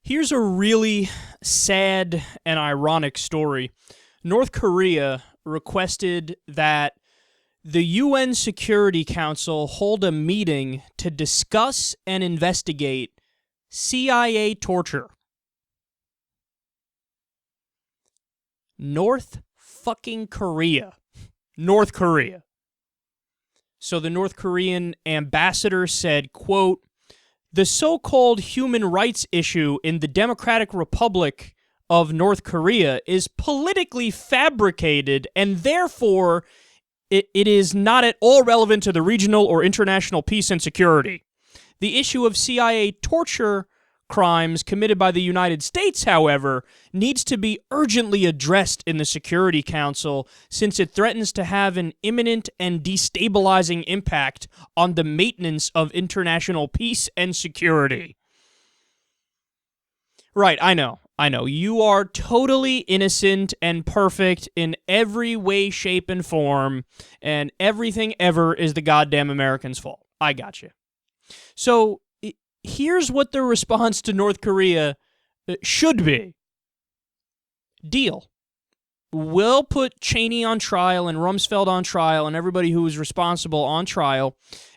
Here's a really sad and ironic story. North Korea requested that the UN Security Council hold a meeting to discuss and investigate CIA torture. North fucking Korea. North Korea. So the North Korean ambassador said, quote, "The so-called human rights issue in the Democratic Republic of North Korea is politically fabricated, and therefore it is not at all relevant to the regional or international peace and security. The issue of CIA torture crimes committed by the United States, however, needs to be urgently addressed in the Security Council since it threatens to have an imminent and destabilizing impact on the maintenance of international peace and security." Right, I know. You are totally innocent and perfect in every way, shape, and form, and everything ever is the goddamn Americans' fault. I got you. So, here's what the response to North Korea should be. Deal. We'll put Cheney on trial and Rumsfeld on trial and everybody who is responsible on trial,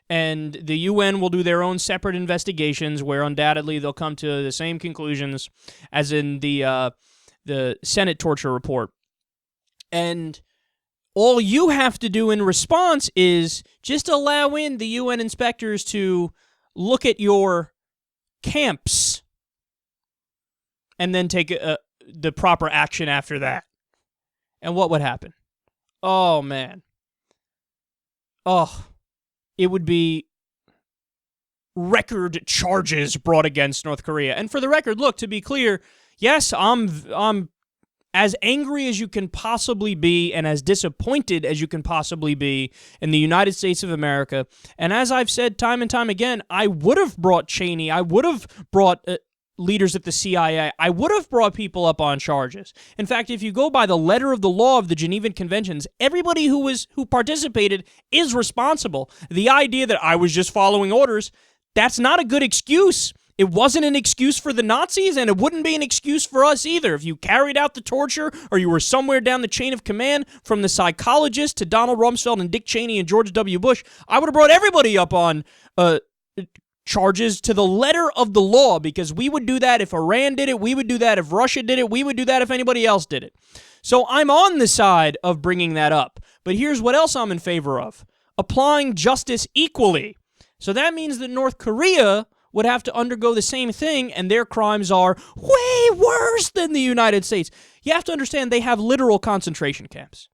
and the UN will do their own separate investigations where undoubtedly they'll come to the same conclusions as in the Senate torture report. And all you have to do in response is just allow in the UN inspectors to look at your camps and then take the proper action after that. And what would happen? Oh, man. Oh, it would be record charges brought against North Korea. And for the record, look, to be clear, yes, I'm as angry as you can possibly be and as disappointed as you can possibly be in the United States of America. And as I've said time and time again, I would have brought Cheney, I would have brought leaders at the CIA, I would have brought people up on charges. In fact, if you go by the letter of the law of the Genevan Conventions, everybody who participated is responsible. The idea that I was just following orders, that's not a good excuse. It wasn't an excuse for the Nazis, and it wouldn't be an excuse for us either. If you carried out the torture, or you were somewhere down the chain of command, from the psychologist to Donald Rumsfeld and Dick Cheney and George W. Bush, I would have brought everybody up on charges to the letter of the law, because we would do that if Iran did it, we would do that if Russia did it, we would do that if anybody else did it. So I'm on the side of bringing that up. But here's what else I'm in favor of. Applying justice equally. So that means that North Korea would have to undergo the same thing, and their crimes are way worse than the United States. You have to understand they have literal concentration camps.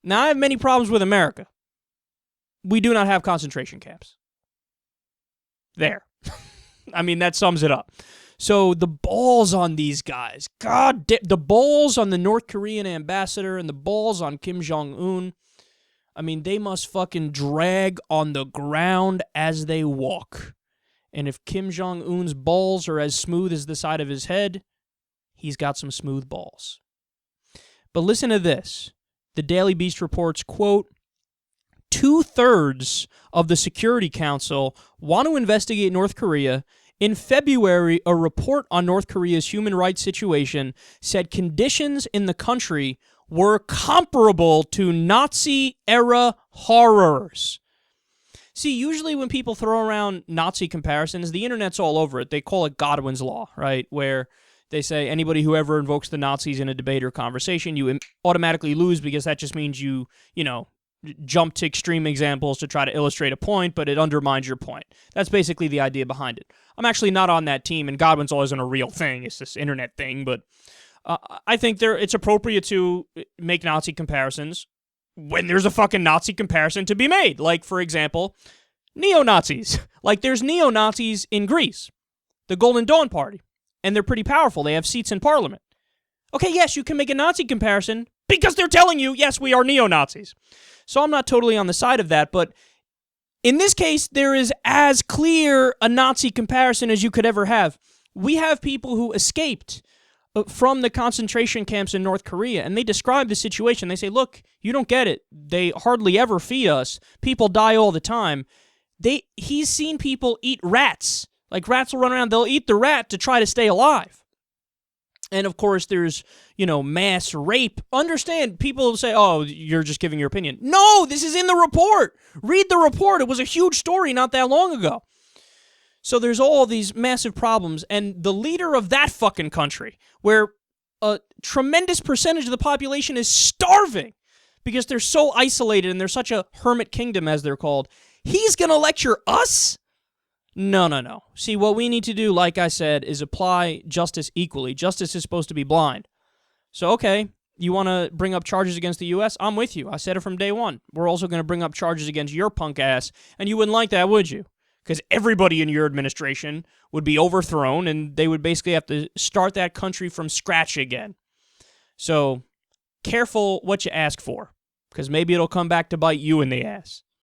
Now, I have many problems with America. We do not have concentration camps. There. I mean, that sums it up. So the balls on these guys, the balls on the North Korean ambassador and the balls on Kim Jong-un, I mean, they must fucking drag on the ground as they walk. And if Kim Jong-un's balls are as smooth as the side of his head, he's got some smooth balls. But listen to this. The Daily Beast reports, quote, 2/3 of the Security Council want to investigate North Korea. In February, a report on North Korea's human rights situation said conditions in the country were comparable to Nazi-era horrors. See, usually when people throw around Nazi comparisons, the internet's all over it. They call it Godwin's Law, right? Where they say anybody who ever invokes the Nazis in a debate or conversation, you automatically lose because that just means you jump to extreme examples to try to illustrate a point, but it undermines your point. That's basically the idea behind it. I'm actually not on that team, and Godwin's Law isn't a real thing. It's this internet thing, but I think it's appropriate to make Nazi comparisons when there's a fucking Nazi comparison to be made. Like, for example, neo-Nazis. Like, there's neo-Nazis in Greece, the Golden Dawn Party, and they're pretty powerful. They have seats in parliament. Okay, yes, you can make a Nazi comparison because they're telling you, yes, we are neo-Nazis. So I'm not totally on the side of that, but in this case, there is as clear a Nazi comparison as you could ever have. We have people who escaped from the concentration camps in North Korea, and they describe the situation. They say, look, you don't get it. They hardly ever feed us. People die all the time. He's seen people eat rats. Like, rats will run around, they'll eat the rat to try to stay alive. And, of course, there's, mass rape. Understand, people say, oh, you're just giving your opinion. No, this is in the report. Read the report. It was a huge story not that long ago. So there's all these massive problems, and the leader of that fucking country, where a tremendous percentage of the population is starving because they're so isolated and they're such a hermit kingdom, as they're called, he's going to lecture us? No. See, what we need to do, like I said, is apply justice equally. Justice is supposed to be blind. So, okay, you want to bring up charges against the U.S.? I'm with you. I said it from day one. We're also going to bring up charges against your punk ass, and you wouldn't like that, would you? Because everybody in your administration would be overthrown, and they would basically have to start that country from scratch again. So, careful what you ask for, because maybe it'll come back to bite you in the ass.